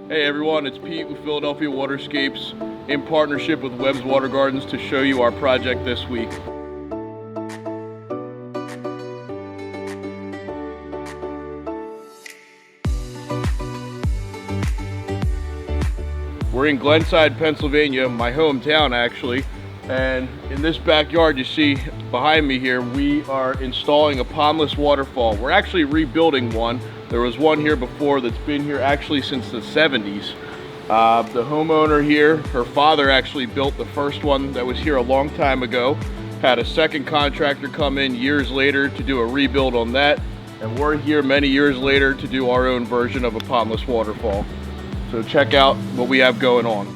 Hey everyone, it's Pete with Philadelphia Waterscapes in partnership with Webb's Water Gardens to show you our project this week. We're in Glenside, Pennsylvania, my hometown actually, and in this backyard you see behind me here, we are installing a pondless waterfall. We're actually rebuilding one. There was one here before that's been here actually since the 70s. The homeowner here, her father actually built the first one that was here a long time ago, had a second contractor come in years later to do a rebuild on that, and we're here many years later to do our own version of a pondless waterfall. So check out what we have going on.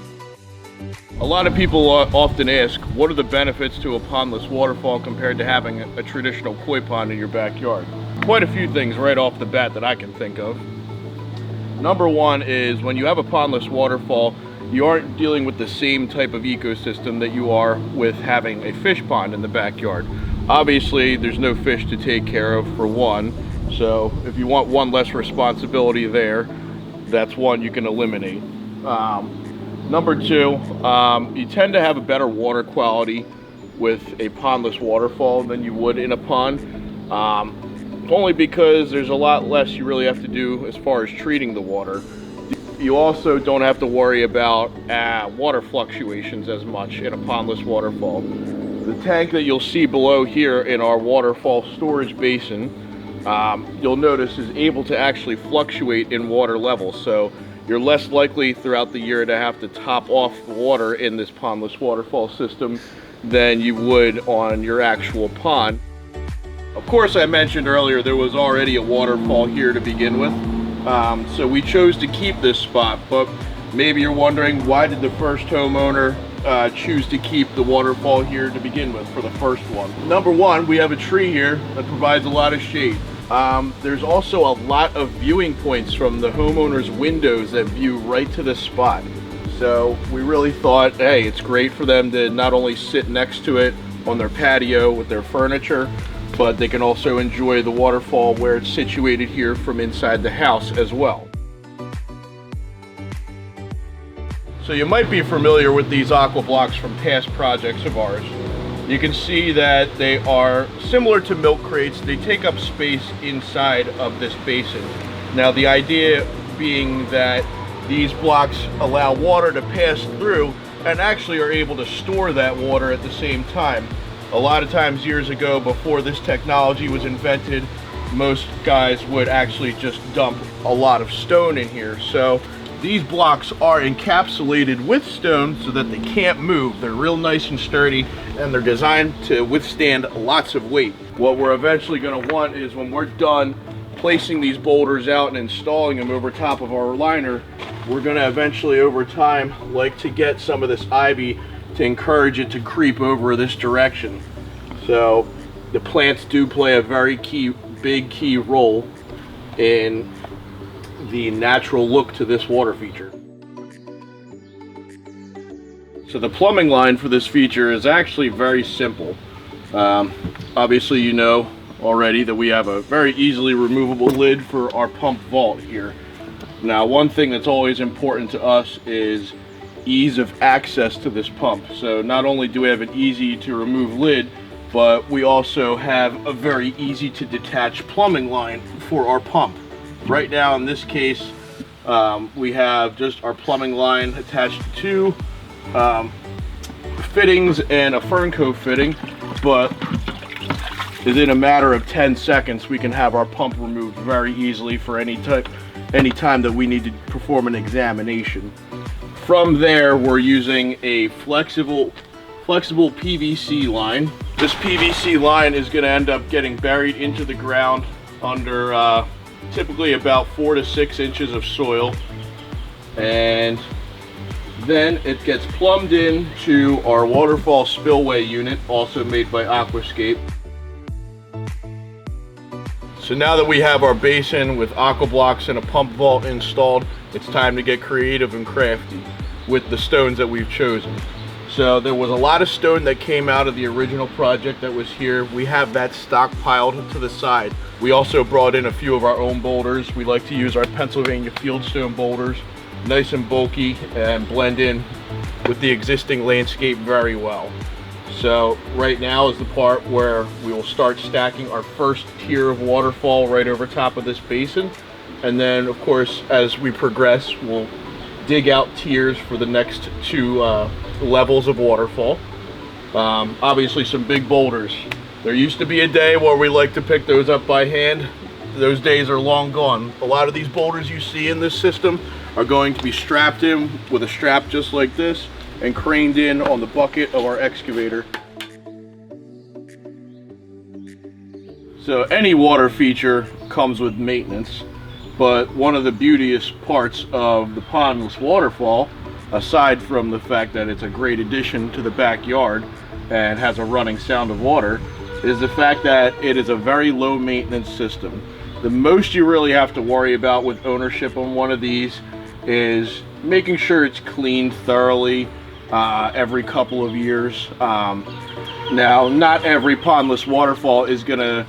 A lot of people often ask, what are the benefits to a pondless waterfall compared to having a traditional koi pond in your backyard? Quite a few things right off the bat that I can think of. Number one is when you have a pondless waterfall, you aren't dealing with the same type of ecosystem that you are with having a fish pond in the backyard. Obviously, there's no fish to take care of for one, so if you want one less responsibility there, that's one you can eliminate. Number two, you tend to have a better water quality with a pondless waterfall than you would in a pond. Only because there's a lot less you really have to do as far as treating the water. You also don't have to worry about water fluctuations as much in a pondless waterfall. The tank that you'll see below here in our waterfall storage basin, you'll notice is able to actually fluctuate in water levels. So you're less likely throughout the year to have to top off the water in this pondless waterfall system than you would on your actual pond. Of course, I mentioned earlier there was already a waterfall here to begin with, so we chose to keep this spot, but maybe you're wondering, why did the first homeowner choose to keep the waterfall here to begin with for the first one? Number one, we have a tree here that provides a lot of shade. There's also a lot of viewing points from the homeowner's windows that view right to this spot. So we really thought, hey, it's great for them to not only sit next to it on their patio with their furniture, but they can also enjoy the waterfall where it's situated here from inside the house as well. So you might be familiar with these Aqua Blocks from past projects of ours. You can see that they are similar to milk crates. They take up space inside of this basin. Now the idea being that these blocks allow water to pass through and actually are able to store that water at the same time. A lot of times years ago, before this technology was invented, most guys would actually just dump a lot of stone in here. So these blocks are encapsulated with stone so that they can't move. They're real nice and sturdy, and they're designed to withstand lots of weight. What we're eventually going to want is, when we're done placing these boulders out and installing them over top of our liner, we're going to eventually over time like to get some of this ivy to encourage it to creep over this direction. So the plants do play a very big key role in the natural look to this water feature. So the plumbing line for this feature is actually very simple. Obviously you know already that we have a very easily removable lid for our pump vault here. Now, one thing that's always important to us is ease of access to this pump. So not only do we have an easy to remove lid, but we also have a very easy to detach plumbing line for our pump. Right now in this case, we have just our plumbing line attached to fittings and a Fernco fitting, but within a matter of 10 seconds we can have our pump removed very easily for any time that we need to perform an examination. From there, we're using a flexible PVC line. This PVC line is going to end up getting buried into the ground under typically about 4 to 6 inches of soil, and then it gets plumbed into our waterfall spillway unit, also made by Aquascape. So now that we have our basin with Aqua Blocks and a pump vault installed, it's time to get creative and crafty with the stones that we've chosen. So there was a lot of stone that came out of the original project that was here. We have that stockpiled to the side. We also brought in a few of our own boulders. We like to use our Pennsylvania fieldstone boulders. nice and bulky and blend in with the existing landscape very well. So right now is the part where we will start stacking our first tier of waterfall right over top of this basin. And then of course, as we progress, we'll dig out tiers for the next two levels of waterfall. Obviously some big boulders. There used to be a day where we like to pick those up by hand. Those days are long gone. A lot of these boulders you see in this system are going to be strapped in with a strap just like this and craned in on the bucket of our excavator. So any water feature comes with maintenance, but one of the beauteous parts of the Pondless Waterfall, aside from the fact that it's a great addition to the backyard and has a running sound of water, is the fact that it is a very low maintenance system. The most you really have to worry about with ownership on one of these is making sure it's cleaned thoroughly every couple of years. Now, not every Pondless Waterfall is gonna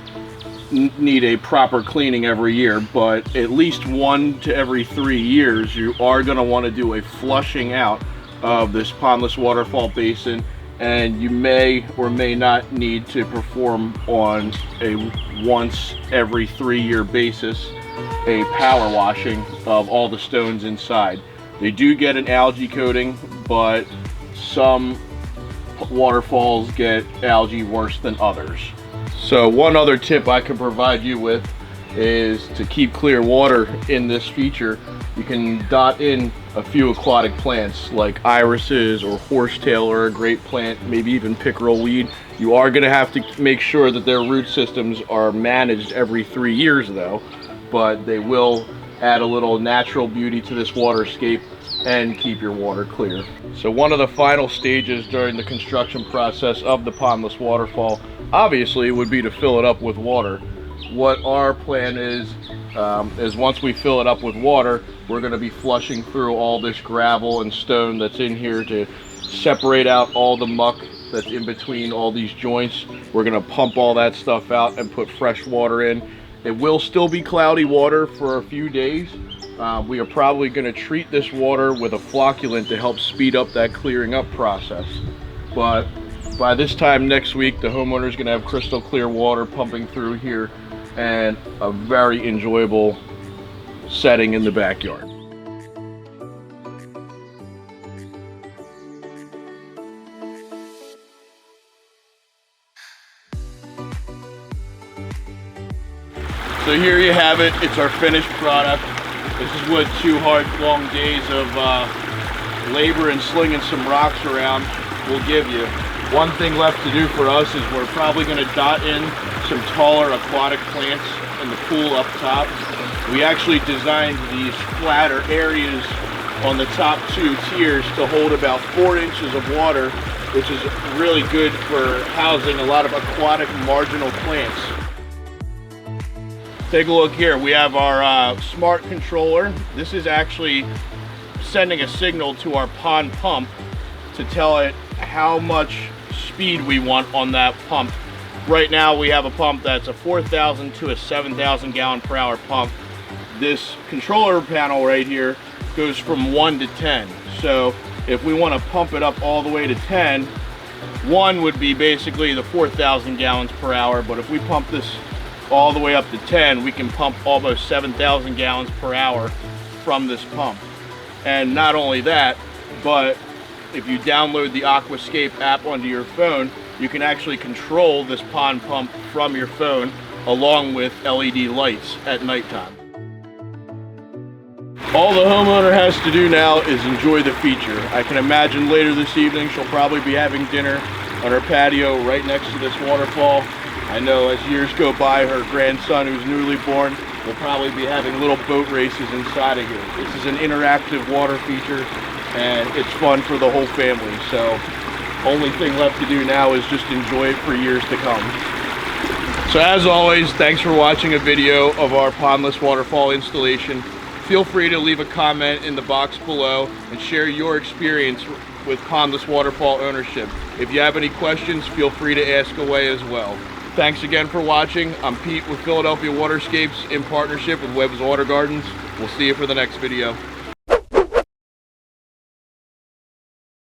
need a proper cleaning every year, but at least 1 to every 3 years you are gonna wanna do a flushing out of this Pondless Waterfall basin, and you may or may not need to perform on a once every 3-year basis a power washing of all the stones inside. They do get an algae coating, but some waterfalls get algae worse than others. So one other tip I can provide you with is to keep clear water in this feature. You can dot in a few aquatic plants like irises or horsetail are a great plant, maybe even pickerel weed. You are going to have to make sure that their root systems are managed every 3 years though, but they will add a little natural beauty to this waterscape and keep your water clear. So one of the final stages during the construction process of the Pondless Waterfall obviously would be to fill it up with water. What our plan is once we fill it up with water, we're going to be flushing through all this gravel and stone that's in here to separate out all the muck that's in between all these joints. We're going to pump all that stuff out and put fresh water in. It will still be cloudy water for a few days. We are probably going to treat this water with a flocculant to help speed up that clearing up process. But by this time next week, the homeowner is going to have crystal clear water pumping through here and a very enjoyable setting in the backyard. So here you have it. It's our finished product. This is what 2 hard, long days of labor and slinging some rocks around will give you. One thing left to do for us is we're probably going to dot in some taller aquatic plants in the pool up top. We actually designed these flatter areas on the top 2 tiers to hold about 4 inches of water, which is really good for housing a lot of aquatic marginal plants. Take a look here. We have our smart controller. This is actually sending a signal to our pond pump to tell it how much speed we want on that pump. Right now we have a pump that's a 4,000 to a 7,000 gallon per hour pump. This controller panel right here goes from 1 to 10. So if we want to pump it up all the way to 10, 1 would be basically the 4,000 gallons per hour, but if we pump this all the way up to 10, we can pump almost 7,000 gallons per hour from this pump. And not only that, but if you download the Aquascape app onto your phone, you can actually control this pond pump from your phone along with LED lights at nighttime. All the homeowner has to do now is enjoy the feature. I can imagine later this evening she'll probably be having dinner on her patio right next to this waterfall. I know as years go by, her grandson, who's newly born, will probably be having little boat races inside of here. This is an interactive water feature, and it's fun for the whole family. So, only thing left to do now is just enjoy it for years to come. So as always, thanks for watching a video of our Pondless Waterfall installation. Feel free to leave a comment in the box below and share your experience with Pondless Waterfall ownership. If you have any questions, feel free to ask away as well. Thanks again for watching. I'm Pete with Philadelphia Waterscapes in partnership with Webb's Water Gardens. We'll see you for the next video.